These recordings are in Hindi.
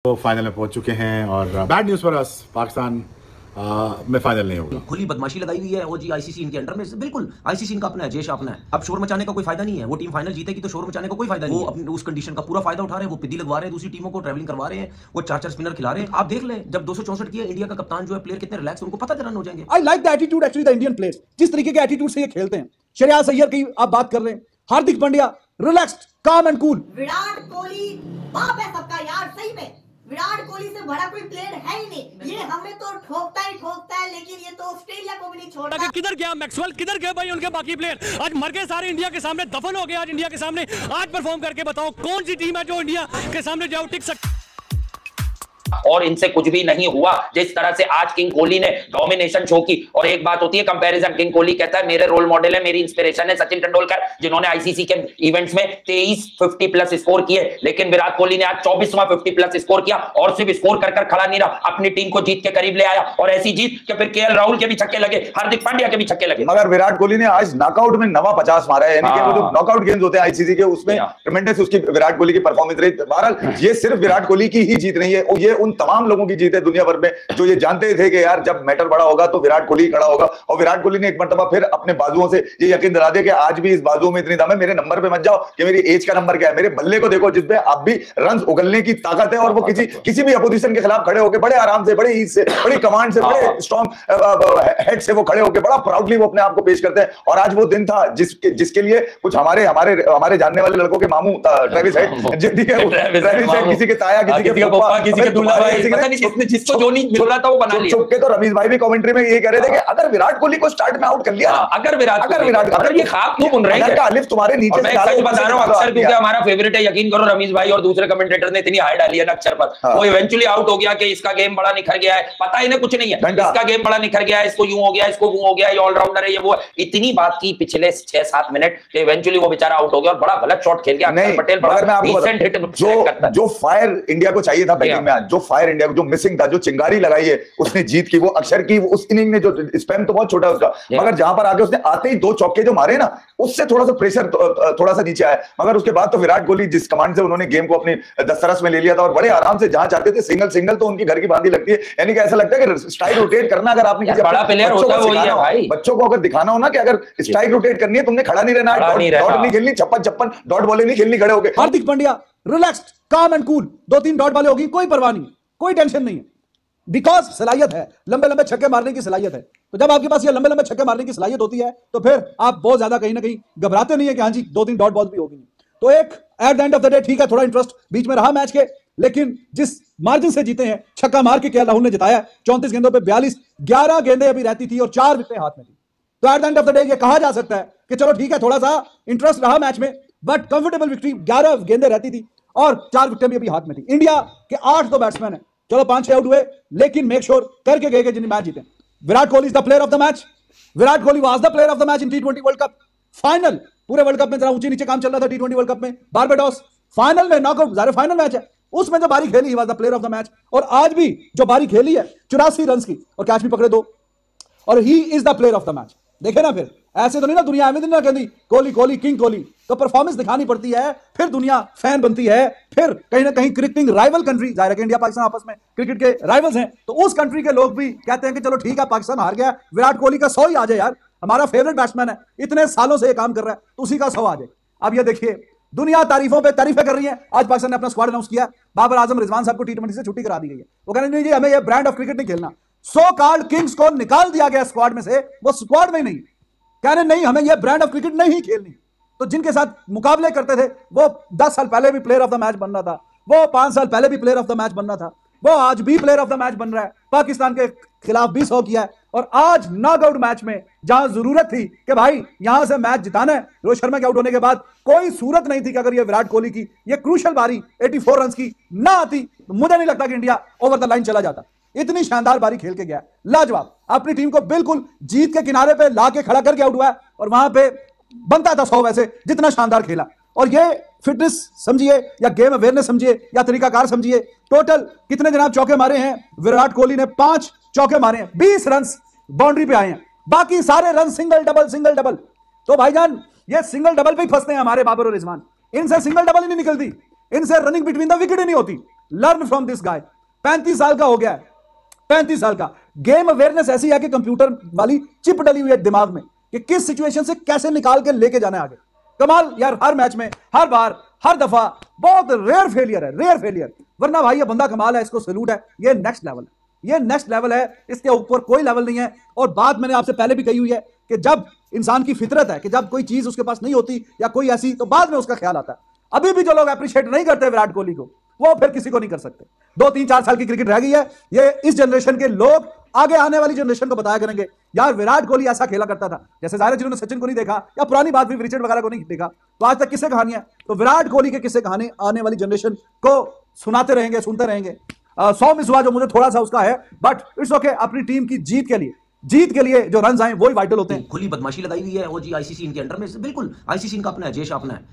वो फाइनल में पहुंच चुके हैं और bad news for us, Pakistan में फाइनल नहीं होगा। खुली बदमाशी लगाई हुई है वो जी आईसीसी इनके अंडर में, बिल्कुल आईसीसी इनका अपना है, जेश अपना है। अब शोर मचाने का कोई फायदा नहीं है, वो टीम फाइनल जीतेगी तो शोर मचाने का कोई फायदा नहीं है। वो अपनी उस कंडीशन का पूरा फायदा उठा रहे हैं, वो पिद्दी लगवा रहे हैं, दूसरी टीमों को ट्रैवलिंग करवा रहे हैं, वो 4-4 स्पिनर खिला रहे हैं। आप देख लें जब 264 किया इंडिया का कप्तान जो है, प्लेयर कितने रिलैक्स, उनको पता रन हो जाएंगे। I like the attitude actually the Indian players, जिस तरीके के एटीट्यूड से ये खेलते हैं। श्रेयस अय्यर की आप बात कर रहे हैं, हार्दिक पांड्या रिलैक्स्ड, काम एंड कूल। विराट कोहली बाप है सबका यार, सही में विराट कोहली से बड़ा कोई प्लेयर है ही नहीं। ये हमें तो ठोकता है, लेकिन ये तो ऑस्ट्रेलिया को भी नहीं छोड़ता। किधर गया मैक्सवेल, किधर गए भाई उनके बाकी प्लेयर? आज मर गए सारे इंडिया के सामने, दफन हो गए आज इंडिया के सामने। आज परफॉर्म करके बताओ कौन सी टीम है जो इंडिया के सामने जाओ टिक सकती। और इनसे कुछ भी नहीं हुआ। जिस तरह से आज किंग कोहली ने डोमिनेशन शो की, और एक बात होती है कंपैरिजन, किंग कोहली कहता है मेरे रोल मॉडल है, मेरी इंस्पिरेशन है सचिन तेंदुलकर, जिन्होंने आईसीसी के इवेंट्स में 23 50 प्लस स्कोर किए, लेकिन विराट कोहली ने आज 24वां 50 प्लस स्कोर किया और सिर्फ स्कोर कर खड़ा नहीं रहा, अपनी टीम को जीत के करीब ले आया। और ऐसी जीत कि फिर केएल राहुल के भी छक्के लगे, हार्दिक पांड्या के भी छक्के लगे। मगर विराट कोहली ने आज नॉकआउट में 50 मारा है, यानी कि वो जो नॉकआउट गेम्स होते हैं आईसीसी के, उसमें ट्रेमेंडस उसकी विराट कोहली की परफॉर्मेंस रही। बहरहाल ये सिर्फ विराट कोहली की ही जीत नहीं है, और ये उन तमाम लोगों की जीत है दुनिया भर में जो ये जानते थे कि यार जब मैटर बड़ा होगा तो विराट कोहली खड़ा होगा। और विराट कोहली ने एक मर्तबा फिर अपने बाजुओं से ये यकीन दिला दिया कि आज भी इस बाजुओं में इतनी दम है, मेरे नंबर पे मत जाओ कि मेरी एज का नंबर क्या है, मेरे बल्ले को देखो जिसपे आप भी रन उगलने की ताकत है। और वो किसी भी अपोजिशन के खिलाफ खड़े होकर बड़े आराम से, बड़े ईज से, बड़ी कमांड से, बड़े स्ट्रॉन्ग हेड से वो खड़े होकर बड़ा प्राउडली वो अपने आप को पेश करते हैं। और आज वो दिन था जिसके लिए कुछ हमारे जानने वाले लड़कों के मामू ट्रेविस हेड, किसी के ताया, किसी के पापा, किसी के दूल्हा भाई, पता नहीं जिसको जो नहीं मिल रहा था वो बना लिया। चुपके तो रमीज भाई भी कमेंट्री में ये कह रहे थे कि अगर विराट कोहली को स्टार्ट में आउट कर लिया, अगर ये खाप क्यों बुन रहे हैं, अलिफ तुम्हारे नीचे मैं सच बता रहा हूं, अक्षर क्योंकि हमारा फेवरेट है, यकीन करो रमीज भाई और दूसरे कमेंटेटर ने इतनी हाई डाली है ना अक्षर पर, वो इवेंचुअली आउट हो गया कि इसका गेम बड़ा निखर गया है, पता ही नहीं कुछ नहीं है, इसका गेम बड़ा निखर गया है, इसको यूं हो गया, इसको वो हो गया, ये ऑलराउंडर है, ये वो इतनी बात की पिछले 6-7 मिनट कि इवेंचुअली वो बेचारा आउट हो गया और बड़ा गलत शॉट खेल गया अक्षर पटेल, बड़ा डिसेंट हिट जो फायर इंडिया को चाहिए था बैटिंग में, जो फायर इंडिया को जो मिसिंग था, जो चिंगारी लगाई है उसने जीत की, वो अक्षर की उस इनिंग ने जो स्पैम तो बहुत छोटा है उसका, मगर जहां पर आके उसने आते ही 2 चौके जो मारे ना, उससे थोड़ा सा प्रेशर थोड़ा सा नीचे आया। मगर उसके बाद तो विराट कोहली जिस कमांड से उन्होंने गेम को अपनी दस्तरस में ले लिया था और बड़े आराम से जहां चाहते थे सिंगल तो उनकी घर की बांधी लगती है। यानी कि ऐसा लगता है कि स्ट्राइक रोटेट करना, अगर आपने किसी बड़ा प्लेयर होता है वही है भाई, बच्चों को अगर दिखाना हो ना कि अगर स्ट्राइक रोटेट करनी है, तुमने खड़ा नहीं रहना, डॉट नहीं खेलनी, 56 डॉट बॉलें नहीं खेलनी खड़े होकर। हार्दिक पांड्या रिलैक्स्ड, काम एंड कूल, 2-3 डॉट वाले होगी, कोई परवाह नहीं, कोई टेंशन नहीं है, बिकॉज सलाहियत है, लंबे छक्के मारने की सलाहियत है। तो जब आपके पास ये लंबे छक्के मारने की सलाहियत होती है तो फिर आप बहुत ज्यादा कहीं ना कहीं घबराते नहीं है कि हाँ जी 2-3 डॉट बॉल भी होगी। तो एक at the end of the day ठीक है, थोड़ा इंटरेस्ट बीच में रहा मैच के, लेकिन जिस मार्जिन से जीते हैं, छक्का मार के केएल राहुल ने जिताया 34 गेंदों पे 42, 11 गेंदें अभी रहती थी और 4 विकेटें हाथ में थी। तो at the end of the day ये कहा जा सकता है कि चलो ठीक है, थोड़ा सा इंटरेस्ट रहा मैच में, बट कंफर्टेबल विक्ट्री, 11 गेंदें रहती थी और 4 विकेटें भी अभी हाथ में थी। इंडिया के 8 तो बैट्समैन है, चलो 5-6 आउट हुए, लेकिन मेक श्योर करके गए कि जिन्हें मैच जीते। Virat Kohli is the player of the match, Virat Kohli was the player of the match in T20 world cup final. पूरे वर्ल्ड कप में जरा ऊंचे नीचे काम चल रहा था, T20 वर्ल्ड कप में बारबाडोस फाइनल में नॉकआउट, जारे फाइनल मैच है, उसमें जो बारी खेली, he was the player of the match. और आज भी जो बारी खेली है 84 रन की, और कैच भी पकड़े 2, और he is the player of the match. देखे ना, फिर ऐसे तो नहीं ना दुनिया में ना कहती कोहली किंग कोहली, तो परफॉर्मेंस दिखानी पड़ती है, फिर दुनिया फैन बनती है, फिर कहीं ना कहीं क्रिकेटिंग राइवल कंट्री, जाहिर है कि इंडिया पाकिस्तान आपस में क्रिकेट के राइवल्स हैं, तो उस कंट्री के लोग भी कहते हैं कि चलो ठीक है पाकिस्तान हार गया, विराट कोहली का 100 ही आ जाए यार, हमारा फेवरेट बैट्समैन है, इतने सालों से ये काम कर रहा है, तो उसी का 100 आ जाए। अब ये देखिए दुनिया तारीफों पे तारीफें कर रही है। आज पाकिस्तान ने अपना स्क्वाड अनाउंस किया, बाबर आजम रिजवान साहब को T20 से छुट्टी करा दी गई है, वो कह रहे नहीं जी हमें ये ब्रांड ऑफ क्रिकेट नहीं खेलना, सो कॉल्ड किंग्स को निकाल दिया गया स्क्वाड में से, वो स्क्वाड में ही नहीं, कह रहे नहीं हमें ये ब्रांड ऑफ क्रिकेट नहीं खेलनी। तो जिनके साथ मुकाबले करते थे वो 10 साल पहले भी प्लेयर ऑफ द मैच बन रहा था, वो 5 साल पहले भी प्लेयर ऑफ द मैच बन रहा था, वो आज भी प्लेयर ऑफ द मैच बन रहा है, पाकिस्तान के खिलाफ भी 100 किया है। और आज नॉकआउट मैच में जहां जरूरत थी कि भाई यहां से मैच जिताना है, रोहित शर्मा के आउट होने के बाद कोई सूरत नहीं थी कि अगर ये विराट कोहली की ये क्रूशल बारी 84 रन की ना आती तो मुझे नहीं लगता कि इंडिया ओवर द लाइन चला जाता। इतनी शानदार बारी खेल के गया, लाजवाब, अपनी टीम को बिल्कुल जीत के किनारे पे लाके खड़ा करके आउट हुआ है, और वहां पे बनता था 100 वैसे, जितना शानदार खेला। और ये फिटनेस समझिए या गेम अवेयरनेस समझिए या तरीकाकार समझिए, टोटल कितने जनाब चौके मारे हैं विराट कोहली ने? 5 चौके मारे हैं, 20 रन बाउंड्री पे आए हैं, बाकी सारे रन सिंगल डबल। तो भाईजान ये सिंगल डबल पे ही फंसते हैं हमारे बाबर और रिजवान, इनसे सिंगल डबल ही नहीं निकलती, इनसे रनिंग बिटवीन द विकेट ही नहीं होती। Learn from this guy. 35 साल का हो गया है, 35 साल का। गेम अवेयरनेस ऐसी है कि कंप्यूटर वाली चिप डली हुई है दिमाग में कि किस सिचुएशन से कैसे निकाल के लेके जाना है आगे। कमाल यार, हर मैच में, हर बार, हर दफा बहुत रेयर फेलियर है, रेयर फेलियर। वरना भाई ये बंदा कमाल है, इसको सैल्यूट है। ये नेक्स्ट लेवल है, ये नेक्स्ट लेवल है, इसके ऊपर कोई लेवल नहीं है। और बात मैंने आपसे पहले भी कही हुई है कि जब इंसान की फितरत है कि जब कोई चीज उसके पास नहीं होती या कोई ऐसी, तो बाद में उसका ख्याल आता है। अभी भी जो लोग अप्रिशिएट नहीं करते विराट कोहली को, वो फिर किसी को नहीं कर सकते। 2-3-4 साल की क्रिकेट रह गई है, ये इस जनरेशन के लोग आगे आने वाली जनरेशन को बताया करेंगे यार विराट कोहली ऐसा खेला करता था। जैसे ज़ाहिर है जिन्होंने सचिन को नहीं देखा या पुरानी बात भी रिचर्ड वगैरह को नहीं देखा, तो आज तक किस्से कहानियां, तो विराट कोहली के किस्से कहानी आने वाली जनरेशन को सुनाते रहेंगे, सुनते रहेंगे। 100 मिस हुआ जो मुझे थोड़ा सा उसका है, बट इट्स ओके। अपनी टीम की जीत के लिए जो रन आए वही वाइटल होते हैं। खुली बदमाशी लगाई हुई है वो जी आईसीसी इनके अंडर में, बिल्कुल आईसीसी इनका अपना है, जेश अपना है,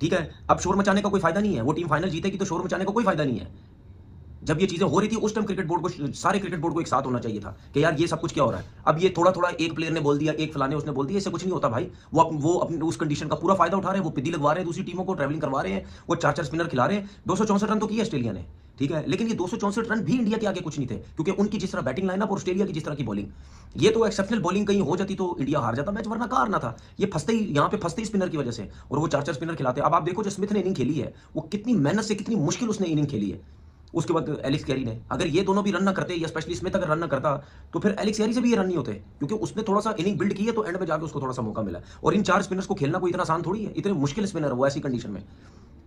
ठीक है। अब शोर मचाने का कोई फायदा नहीं है, वो टीम फाइनल जीतेगी तो शोर मचाने का कोई फायदा नहीं है। जब ये चीजें हो रही थी उस टाइम क्रिकेट बोर्ड को, सारे क्रिकेट बोर्ड को एक साथ होना चाहिए था कि यार ये सब कुछ क्या हो रहा है। अब ये थोड़ा थोड़ा एक प्लेयर ने बोल दिया, एक फलाने उसने बोल दिया, इससे कुछ नहीं होता भाई। वो अपने उस कंडीशन का पूरा फायदा उठा रहे हैं, वो पिद्दी लगवा रहे हैं, दूसरी टीमों को ट्रैवलिंग करवा रहे हैं, वो 4-4 स्पिनर खिला रहे हैं। 264 रन तो किए ऑस्ट्रेलिया ने, ठीक है, लेकिन ये 264 रन भी इंडिया के आगे कुछ नहीं थे, क्योंकि उनकी जिस तरह बैटिंग लाइनअप और ऑस्ट्रेलिया की जिस तरह की बॉलिंग, ये तो एक्सेप्शनल बॉलिंग कहीं हो जाती तो इंडिया हार जाता मैच, वरना कहाँ हारना था। ये फंसते ही यहाँ पे फंसते ही स्पिनर की वजह से, और वो 4-4 स्पिनर खिलाते। अब आप देखो जो स्मिथ ने इनिंग खेली है, वो कितनी मेहनत से, कितनी मुश्किल उसने इनिंग खेली है। उसके बाद एलेक्स कैरी ने, अगर ये दोनों भी रन ना करते या स्पेशली स्मिथ अगर रन ना करता तो फिर एलेक्स कैरी से भी ये रन नहीं होते, क्योंकि उसने थोड़ा सा इनिंग बिल्ड की है तो एंड में जाकर उसको थोड़ा सा मौका मिला। और इन 4 स्पिनर्स को खेलना कोई इतना आसान थोड़ी है, इतने मुश्किल स्पिनर वो ऐसी कंडीशन में।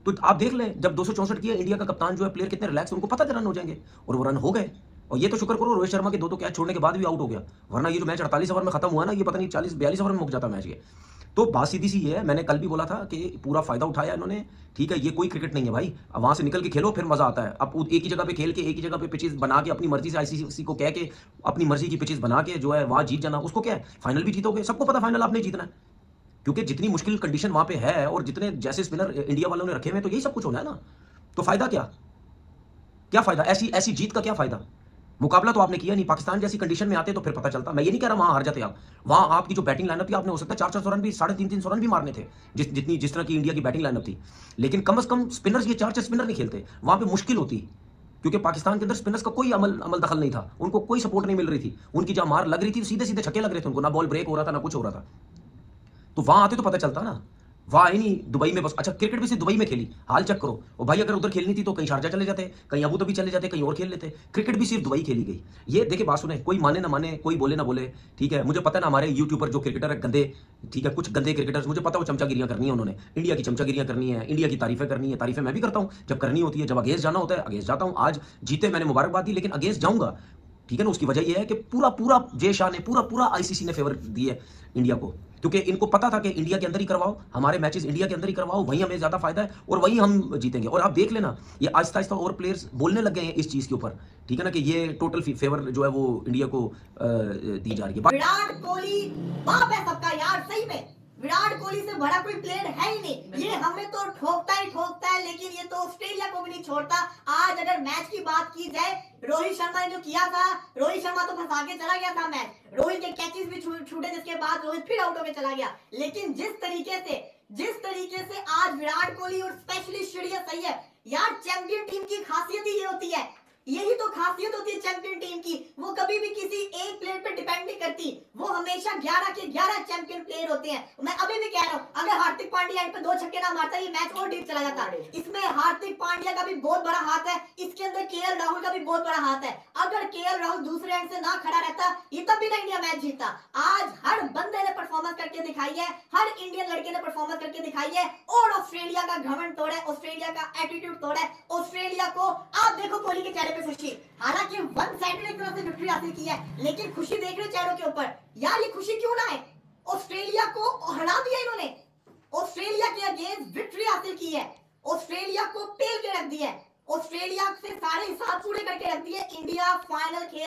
तो आप देख लें जब 264 किया, इंडिया का कप्तान जो है, प्लेयर कितने रिलैक्स, उनको पता था रन हो जाएंगे और वो रन हो गए। और ये तो शुक्र करो रोहित शर्मा के 2 कैच छोड़ने के बाद भी आउट हो गया, वरना ये जो मैच 48 ओवर में खत्म हुआ ना, ये पता नहीं 40-42 ओवर में मुक जाता मैच ये। तो बात सीधी सी है, मैंने कल भी बोला था कि पूरा फायदा उठाया इन्होंने, ठीक है। ये कोई क्रिकेट नहीं है भाई, अब वहां से निकल के खेलो फिर मजा आता है। अब एक ही जगह पे खेल के, एक ही जगह पे पिचेस बना के, अपनी मर्जी से आईसीसी को कह के अपनी मर्जी की पिचेस बना के जो है वहां जीत जाना, उसको क्या है, फाइनल भी जीतोगे। सबको पता फाइनल आपने जीतना है, क्योंकि जितनी मुश्किल कंडीशन वहां पे है और जितने जैसे स्पिनर इंडिया वालों ने रखे हुए, तो यही सब कुछ होना है ना। तो फायदा क्या फायदा, ऐसी जीत का क्या फायदा। मुकाबला तो आपने किया नहीं, पाकिस्तान जैसी कंडीशन में आते तो फिर पता चलता। मैं ये नहीं कह रहा वहां हार जाते आप, वहां आपकी जो बैटिंग लाइनअप थी, आपने हो सकता है 400 रन भी, 350 रन भी मारने थे, जिस तरह की इंडिया की बैटिंग लाइनअप थी। लेकिन कम से कम स्पिनर्स ये 4 स्पिनर नहीं खेलते, वहां पे मुश्किल होती, क्योंकि पाकिस्तान के अंदर स्पिनर्स का कोई अमल दखल नहीं था, उनको कोई सपोर्ट नहीं मिल रही थी। उनकी जहां मार लग रही थी सीधे सीधे छक्के लग रहे थे उनको, ना बॉल ब्रेक हो रहा था ना कुछ हो रहा था। तो वहां आते तो पता चलता ना, वहां आई नहीं दुबई में बस। अच्छा क्रिकेट भी सिर्फ दुबई में खेली, हाल चेक करो। और भाई अगर उधर खेलनी थी तो कहीं शारजा चले जाते, कहीं अबू धाबी चले जाते, कहीं और खेल लेते। क्रिकेट भी सिर्फ दुबई खेली गई। ये देखिए बात सुने, कोई माने ना माने, कोई बोले ना बोले, ठीक है। मुझे पता है ना हमारे यूट्यूबर जो क्रिकेटर है गंदे, ठीक है, कुछ गंदे क्रिकेटर्स, मुझे पता वो चमचागिरियां करनी है, उन्होंने इंडिया की चमचागिरियां करनी है, इंडिया की तारीफें करनी है। तारीफें मैं भी करता हूं जब करनी होती है, जब अगेंस्ट जाना होता है अगेंस्ट जाता हूं। आज जीते मैंने मुबारकबाद दी, लेकिन अगेंस्ट जाऊंगा, ठीक है ना। उसकी वजह यह है कि पूरा जे शाह ने, पूरा आईसीसी ने फेवर दी है इंडिया को, क्योंकि इनको पता था कि इंडिया के अंदर ही करवाओ, हमारे मैचेस इंडिया के अंदर ही करवाओ, वहीं हमें ज्यादा फायदा है और वहीं हम जीतेंगे। और आप देख लेना, ये आहिस्ता आहिस्ता और प्लेयर्स बोलने लग गए हैं इस चीज के ऊपर, ठीक है ना, कि ये टोटल फेवर जो है वो इंडिया को दी जा रही है। विराट कोहली बाप है सबका यार, सही में विराट कोहली से बड़ा कोई प्लेयर है ही नहीं। ये हमें तो ठोकता है, लेकिन ये तो ऑस्ट्रेलिया को भी नहीं छोड़ता। आज अगर मैच की बात की जाए, रोहित शर्मा ने जो किया था, रोहित शर्मा तो फंसा के चला गया था मैच, रोहित के कैचेस भी छूटे, जिसके बाद रोहित फिर आउट होकर चला गया। लेकिन जिस तरीके से आज विराट कोहली और स्पेशली श्रेयस अय्यर, यार चैंपियन टीम की खासियत ही ये होती है, यही तो खासियत होती है चैंपियन टीम की। वो कभी भी किसी एक प्लेयर पे डिपेंड नहीं करती, वो हमेशा 11 के 11 चैंपियन प्लेयर होते हैं। मैं अभी भी कह रहा हूँ, अगर हार्दिक पांड्या एंड पे 2 छक्के ना मारता, ये मैच और डीप चला जाता। इसमें हार्दिक पांड्या का भी बहुत बड़ा हाथ है, इसके अंदर केएल राहुल का भी बहुत बड़ा हाथ है। अगर केएल राहुल दूसरे एंड से ना खड़ा रहता, ये तब भी ना इंडिया मैच जीतता। आज हर बंदे ने परफॉर्मेंस करके दिखाई है, हर इंडियन लड़के ने परफॉर्मेंस करके दिखाई है, और ऑस्ट्रेलिया का घमंड तोड़ा है, ऑस्ट्रेलिया का एटीट्यूड तोड़ा है। ऑस्ट्रेलिया को आप देखो कोहली के चेहरे पे खुशी, हालांकि वन साइडेड एक तरह से विक्ट्री हासिल की है, लेकिन खुशी देख रहे हो चेहरों के ऊपर। यार ये खुशी क्यों ना है, ऑस्ट्रेलिया को हरा दिया इन्होंने, ऑस्ट्रेलिया के अगेंस्ट विक्ट्री हासिल की है, ऑस्ट्रेलिया को पेल के रख दिया है, ऑस्ट्रेलिया से सारे हिसाब पूरे करके रख दिए। इंडिया फाइनल खेल